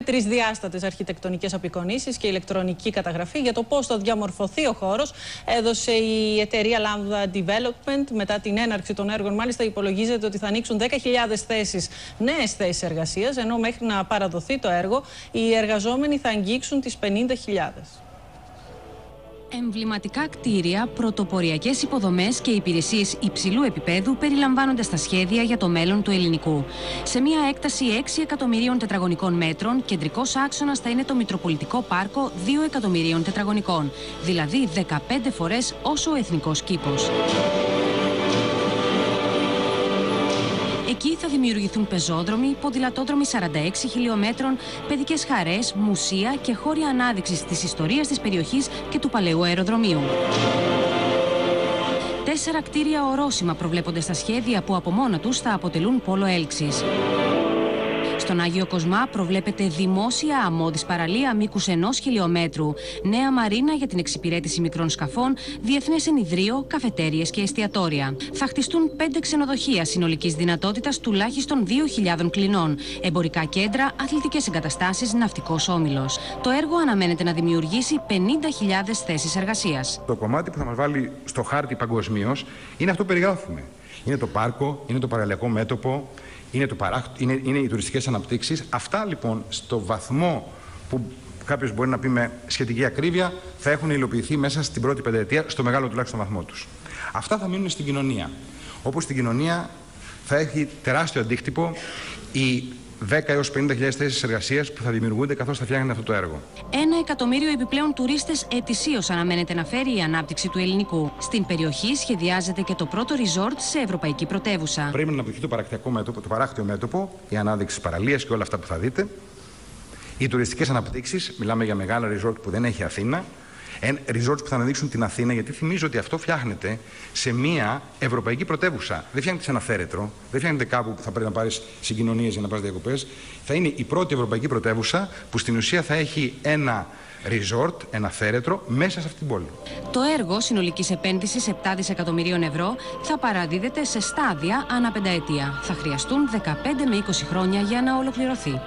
Τρισδιάστατες αρχιτεκτονικές απεικονίσεις και ηλεκτρονική καταγραφή για το πώς θα διαμορφωθεί ο χώρος έδωσε η εταιρεία Lambda Development. Μετά την έναρξη των έργων, μάλιστα, υπολογίζεται ότι θα ανοίξουν 10.000 νέες θέσεις εργασίας, ενώ μέχρι να παραδοθεί το έργο, οι εργαζόμενοι θα αγγίξουν τις 50.000. Εμβληματικά κτίρια, πρωτοποριακές υποδομές και υπηρεσίες υψηλού επίπεδου περιλαμβάνονται στα σχέδια για το μέλλον του ελληνικού. Σε μια έκταση 6 εκατομμυρίων τετραγωνικών μέτρων, κεντρικός άξονας θα είναι το Μητροπολιτικό Πάρκο 2 εκατομμυρίων τετραγωνικών, δηλαδή 15 φορές όσο ο εθνικός κήπος. Εκεί θα δημιουργηθούν πεζόδρομοι, ποδηλατόδρομοι 46 χιλιόμετρων, παιδικές χαρές, μουσεία και χώροι ανάδειξης της ιστορίας της περιοχής και του παλαιού αεροδρομίου. 4 κτίρια ορόσημα προβλέπονται στα σχέδια που από μόνα τους θα αποτελούν πόλο έλξης. Στον Άγιο Κοσμά προβλέπεται δημόσια αμμώδης παραλία μήκους 1 χιλιόμετρου, νέα μαρίνα για την εξυπηρέτηση μικρών σκαφών, διεθνές ενιδρίο, καφετέριες και εστιατόρια. Θα χτιστούν 5 ξενοδοχεία συνολικής δυνατότητας τουλάχιστον 2.000 κλινών, εμπορικά κέντρα, αθλητικές εγκαταστάσεις, ναυτικός όμιλος. Το έργο αναμένεται να δημιουργήσει 50.000 θέσεις εργασίας. Το κομμάτι που θα μας βάλει στο χάρτη παγκοσμίως είναι αυτό που περιγράφουμε. Είναι το πάρκο, είναι το παραλιακό μέτωπο. Είναι οι τουριστικές αναπτύξεις. Αυτά λοιπόν στο βαθμό που κάποιος μπορεί να πει με σχετική ακρίβεια θα έχουν υλοποιηθεί μέσα στην πρώτη πενταετία, στο μεγάλο τουλάχιστον βαθμό τους. Αυτά θα μείνουν στην κοινωνία. Όπως στην κοινωνία θα έχει τεράστιο αντίκτυπο οι 10 έως 50.000 θέσεις εργασίας που θα δημιουργούνται καθώς θα φτιάχνεται αυτό το έργο. 1 εκατομμύριο επιπλέον τουρίστες ετησίως αναμένεται να φέρει η ανάπτυξη του ελληνικού. Στην περιοχή σχεδιάζεται και το πρώτο resort σε ευρωπαϊκή πρωτεύουσα. Πρέπει να αναπτυχθεί το παράκτιο μέτωπο, η ανάδειξη της παραλίας και όλα αυτά που θα δείτε. Οι τουριστικές αναπτύξεις, μιλάμε για μεγάλα resort που δεν έχει Αθήνα. Resorts που θα αναδείξουν την Αθήνα, γιατί θυμίζω ότι αυτό φτιάχνεται σε μια ευρωπαϊκή πρωτεύουσα. Δεν φτιάχνεται σε ένα θέρετρο, δεν φτιάχνεται κάπου που θα πρέπει να πάρεις συγκοινωνίες για να πας διακοπές. Θα είναι η πρώτη ευρωπαϊκή πρωτεύουσα που στην ουσία θα έχει ένα resort, ένα θέρετρο μέσα σε αυτή την πόλη. Το έργο συνολικής επένδυσης 7 δισεκατομμυρίων ευρώ θα παραδίδεται σε στάδια ανά πενταετία. Θα χρειαστούν 15 με 20 χρόνια για να ολοκληρωθεί.